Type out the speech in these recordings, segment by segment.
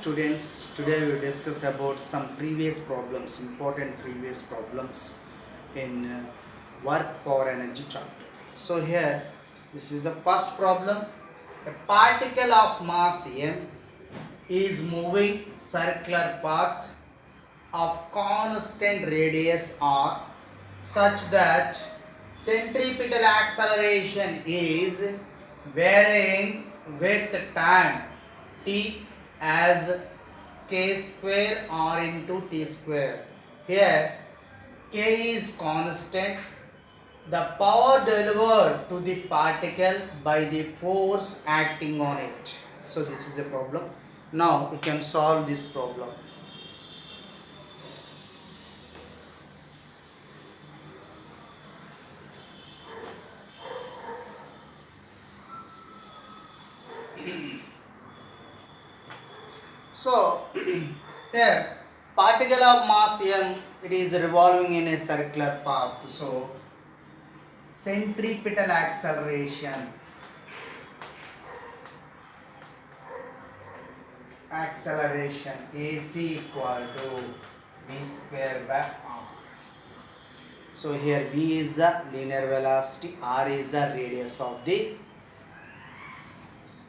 students, today we will discuss about some previous problems, important previous problems in work power energy chapter. So here, this is the first problem. A particle of mass m is moving circular path of constant radius r such that centripetal acceleration is varying with time t as k square r into t square. Here k is constant. The power delivered to the particle by the force acting on it. So this is the problem. Now we can solve this problem. So here particle of mass m, it is revolving in a circular path. So centripetal acceleration AC equal to v square by r. So here v is the linear velocity, r is the radius of the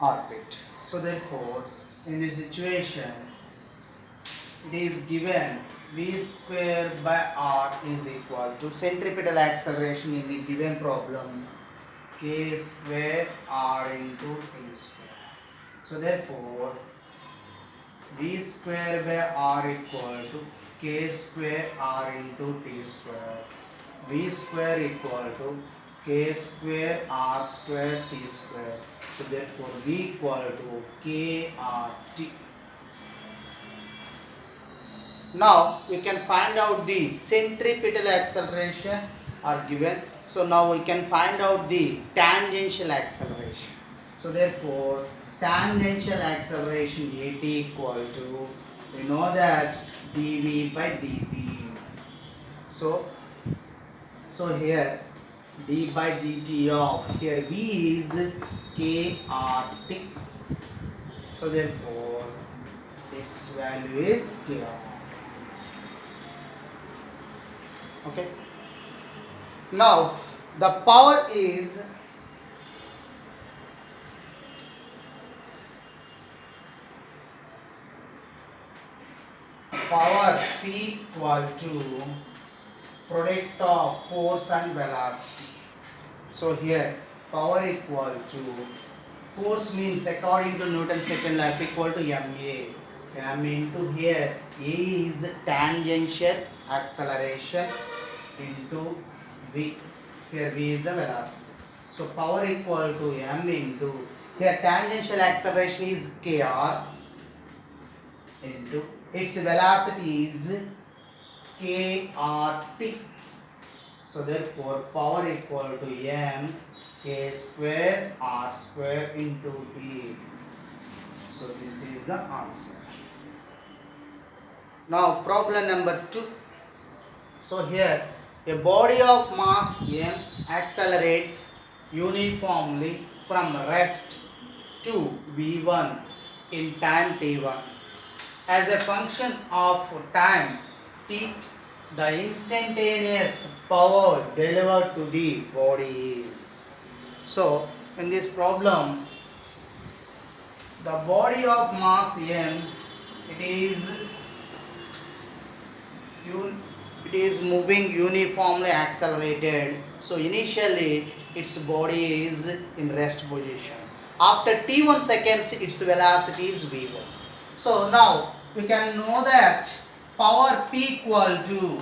orbit. So therefore in this situation it is given v square by r is equal to centripetal acceleration in the given problem k square r into t square. So therefore v square by r equal to k square r into t square. V square equal to k square r square t square. So therefore v equal to k r t. Now we can find out the centripetal acceleration are given. So now we can find out the tangential acceleration. So therefore tangential acceleration at equal to, we know that dv by dt. So here d by dt of, here v is k r t. So therefore its value is k r. Okay. Now the power is power P equal to product of force and velocity. So here power equal to, force means according to Newton's second law equal to ma. M into here A is tangential acceleration into v. Here v is the velocity. So power equal to m into, here tangential acceleration is kr into its velocity is krt. So therefore power equal to m k square r square into t. So this is the answer. Now problem number 2. So here a body of mass m accelerates uniformly from rest to v1 in time t1. As a function of time t, the instantaneous power delivered to the body is. So in this problem, the body of mass m, it is moving uniformly accelerated. So initially its body is in rest position. After t1 seconds its velocity is v1. So now we can know that power P equal to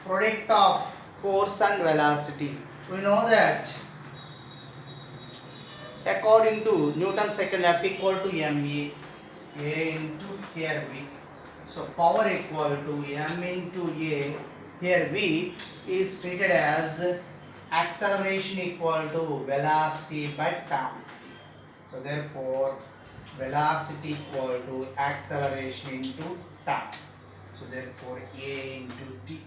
product of force and velocity. We know that according to Newton's second law equal to ma. A into here v. So power equal to m into a. Here v is treated as acceleration equal to velocity by time. So therefore velocity equal to acceleration into time. So therefore a into t.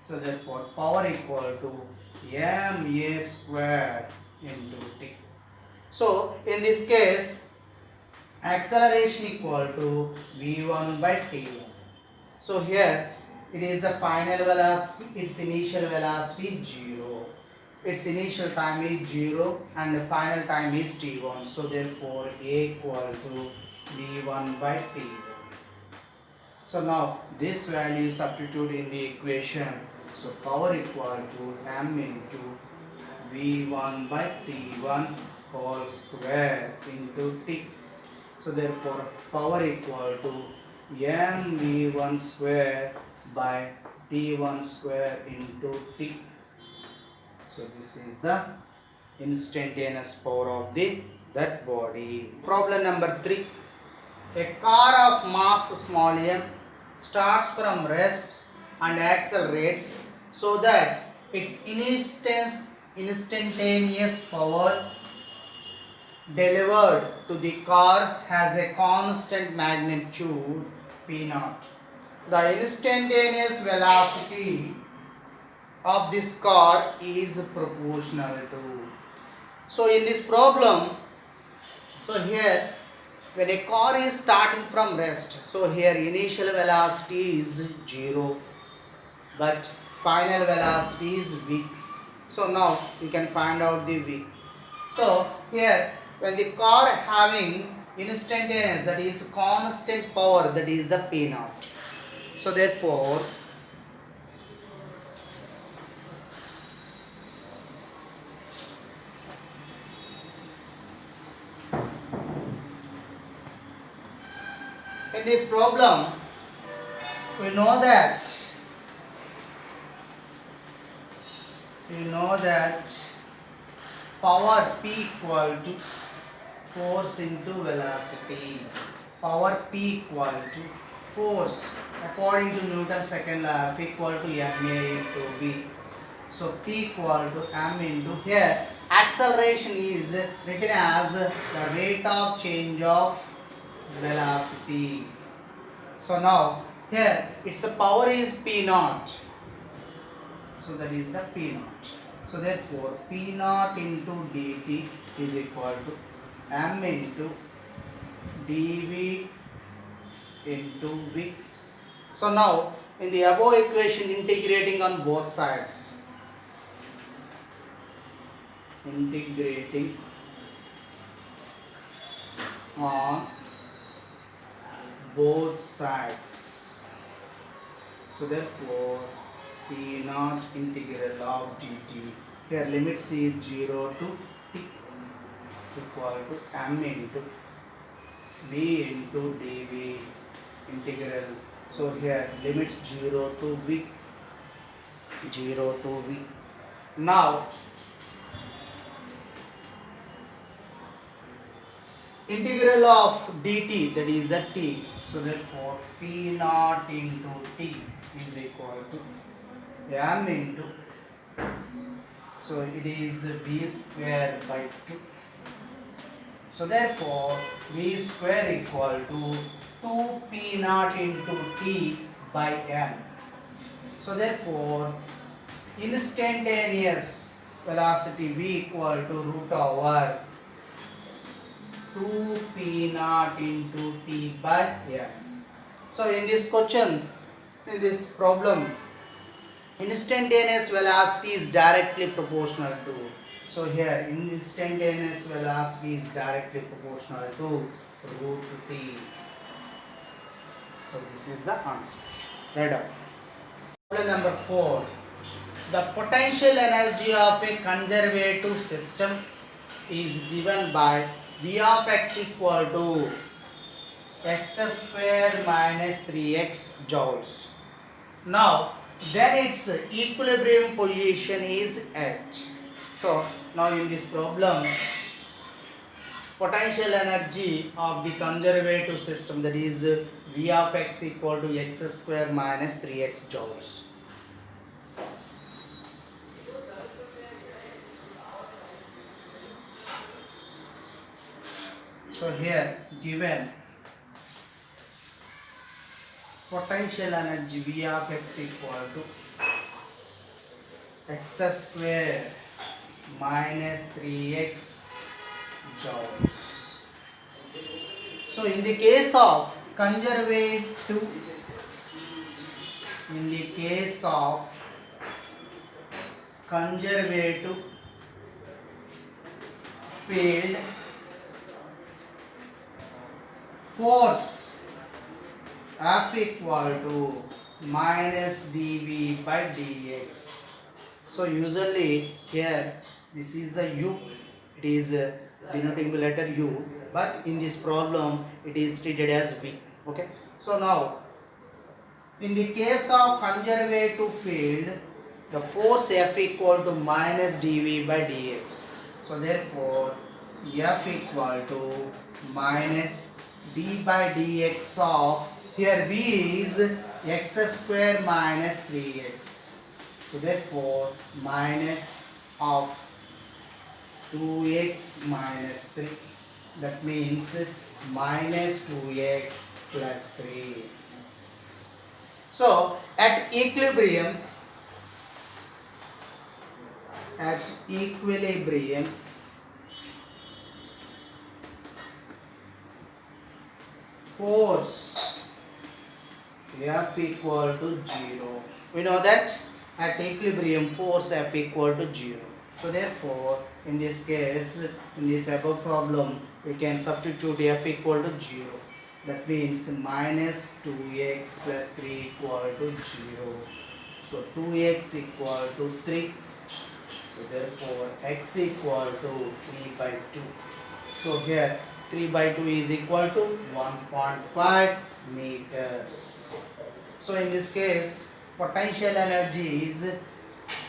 So therefore power equal to ma square into t. So in this case acceleration equal to v1 by t1. So here it is the final velocity, its initial velocity is 0. Its initial time is 0 and the final time is t1. So therefore A equal to v1 by t1. So now this value substitute in the equation. So power equal to m into v1 by t1 whole square into t. So therefore power equal to m v1 square by t1 square into t. So this is the instantaneous power of that body. Problem number 3. A car of mass small m starts from rest and accelerates so that its instantaneous power delivered to the car has a constant magnitude p naught. The instantaneous velocity of this car is proportional to. So in this problem, so here when a car is starting from rest, so here initial velocity is 0 but final velocity is v. So now you can find out the v. So here when the car having instantaneous, that is constant power, that is the p naught. So therefore in this problem we know that power p equal to force into velocity. Power p equal to force according to Newton's second law, F equal to ma into v. So p equal to m into, here acceleration is written as the rate of change of velocity. So now here its power is p naught. So that is the p naught. So therefore p naught into dt is equal to m into dv into v. So now in the above equation, integrating on both sides, integrating on both sides. So therefore p naught integral of dt, here limits is 0 to t equal to m into v into dv integral. So here limits 0 to v, 0 to v. Now integral of dt, that is the t. So therefore p naught into t is equal to m into, so it is v square by 2. So therefore v square equal to 2 p naught into t by m. So therefore instantaneous velocity v equal to root over 2 p naught into t by m. So in this question, in this problem, instantaneous velocity is directly proportional to. So here instantaneous velocity is directly proportional to root t. So this is the answer. Right up. Problem number 4. The potential energy of a conservative system is given by V of x equal to x square minus 3x joules. Now then its equilibrium position is h. So now in this problem, potential energy of the conservative system, that is V of x equal to x square minus 3x joules. So here given potential energy V of x equal to x square minus 3x joules. So in the case of conservative, in the case of conservative field, force F equal to minus dV by dx. So usually here this is a U, it is denoting the letter U, but in this problem it is treated as V. Okay. So now in the case of conservative field, the force F equal to minus dV by dx. So therefore F equal to minus d by dx of, here V is x square minus 3x. So therefore minus of 2x minus 3. That means minus 2x plus 3. So at equilibrium, force F equal to 0. We know that at equilibrium force F equal to 0. So therefore in this case, in this above problem, we can substitute F equal to 0. That means minus 2x plus 3 equal to 0. So 2x equal to 3. So therefore x equal to 3 by 2. So here 3 by 2 is equal to 1.5 meters. So in this case potential energy is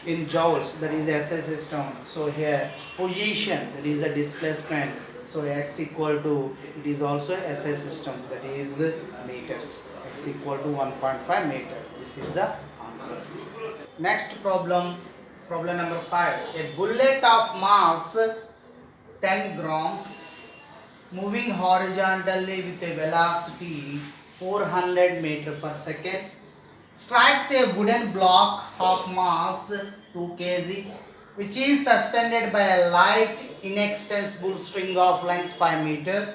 in joules, that is SI system. So here position, that is a displacement. So x equal to, it is also SI system, that is meters. X equal to 1.5 meter. This is the answer. Next problem, problem number 5. A bullet of mass 10 grams moving horizontally with a velocity 400 meters per second strikes a wooden block of mass 2 kg which is suspended by a light inextensible string of length 5 meters.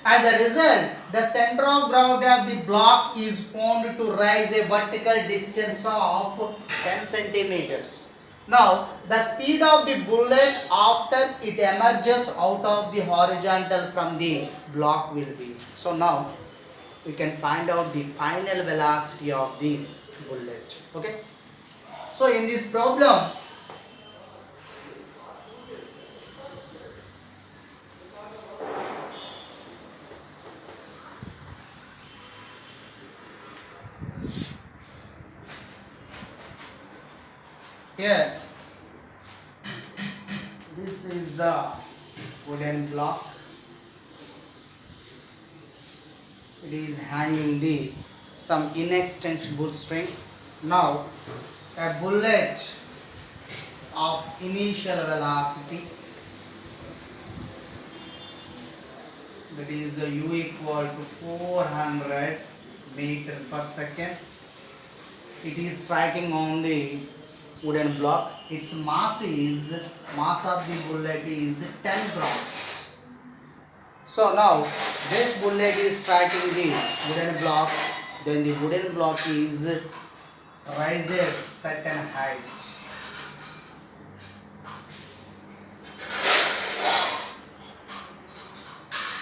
As a result, the center of gravity of the block is found to rise a vertical distance of 10 centimeters. Now, the speed of the bullet after it emerges out of the horizontal from the block will be. So now, we can find out the final velocity of the bullet. Okay. So in this problem, here this is the wooden block. It is hanging the some inextensible string. Now a bullet of initial velocity, that is u equal to 400 meter per second. It is striking on the wooden block. Its mass of the bullet is 10 grams. So now this bullet is striking the wooden block, then the wooden block is rises certain height.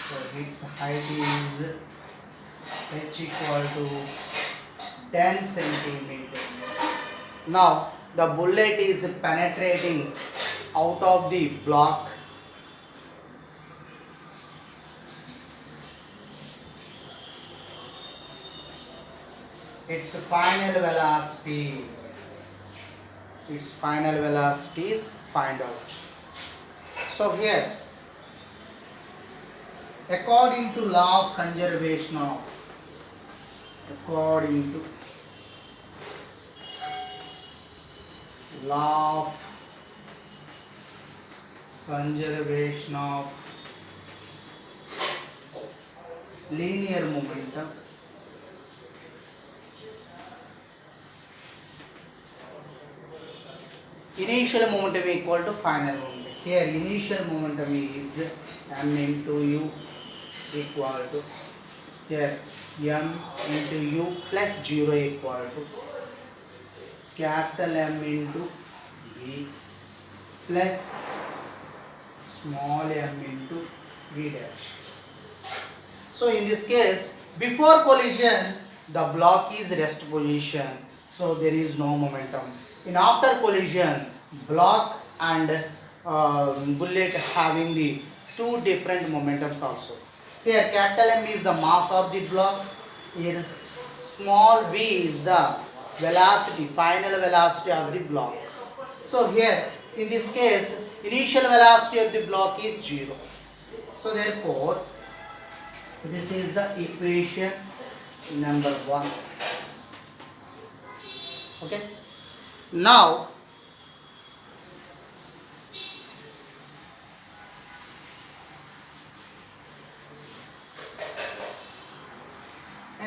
So its height is h equal to 10 centimeters. Now the bullet is penetrating out of the block. Its final velocity is find out. So here, according to law of conservation of linear momentum, initial momentum equal to final momentum. Here initial momentum is m into u equal to here m into u plus 0 equal to capital M into v plus small m into v dash. So in this case, before collision, the block is rest position, so there is no momentum. In after collision, block and bullet having the two different momentums also. Here capital M is the mass of the block, here is small v is the velocity, final velocity of the block. So here in this case, initial velocity of the block is 0. So therefore, this is the equation number 1. Okay. Now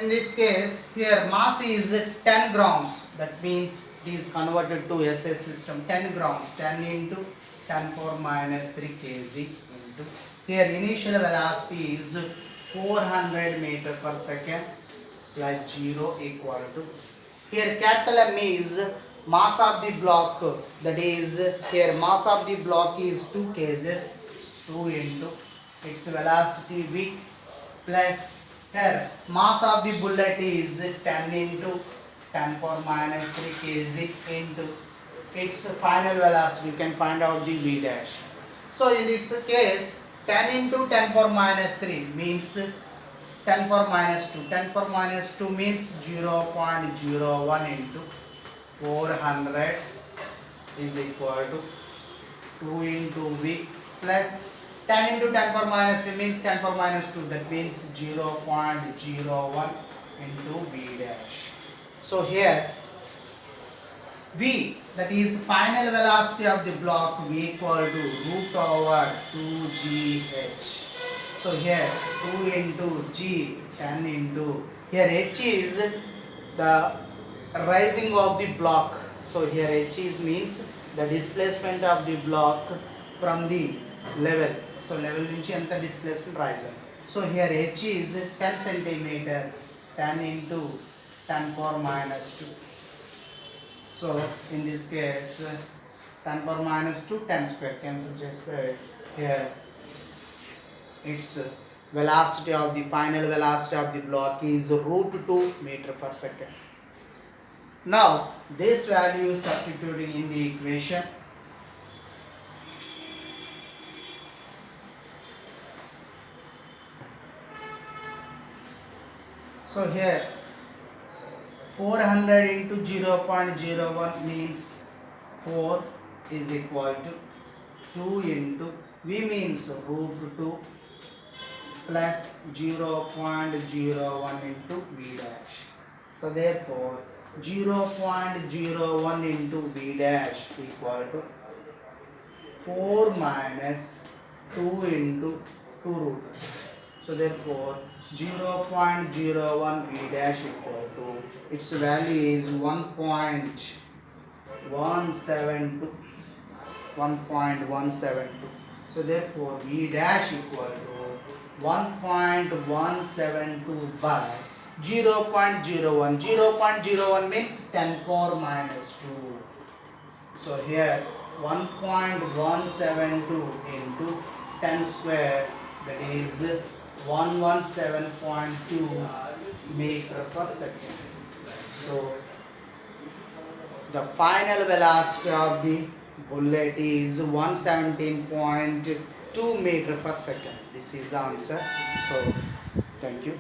in this case, here mass is 10 grams. That means it is converted to SI system. 10 grams. 10 into 10 power minus 3 kg into. Here initial velocity is 400 meter per second plus 0 equal to. Here capital M is mass of the block. That is here mass of the block is 2 kgs. 2 into its velocity v plus here mass of the bullet is 10 into 10 power minus 3 kg into its final velocity. You can find out the v dash. So in this case, 10 into 10 power minus 3 means 10 power minus 2. 10 power minus 2 means 0.01 into 400 is equal to 2 into v plus 10 into 10 power minus 3 means 10 power minus 2. That means 0.01 into v dash. So here v, that is final velocity of the block, v equal to root over 2gh. So here 2 into g, 10 into, here h is the rising of the block. So here h is means the displacement of the block from the level. So level nunchi anta displacement rise. So here h is 10 centimeter, 10 into 10 power minus 2. So in this case 10 power minus 2, 10 square cancel just here its velocity of the final velocity of the block is root 2 meter per second. Now this value is substituting in the equation. So here 400 into 0.01 means 4 is equal to 2 into v means root 2 plus 0.01 into v dash. So therefore 0.01 into v dash equal to 4 minus 2 into 2 root. So therefore 0.01 v dash equal to, its value is 1.172. So therefore v dash equal to 1.172 by 0.01. 0.01 means 10 power minus 2. So here 1.172 into 10 square, that is 117.2 meter per second. So the final velocity of the bullet is 117.2 meter per second. This is the answer. So thank you.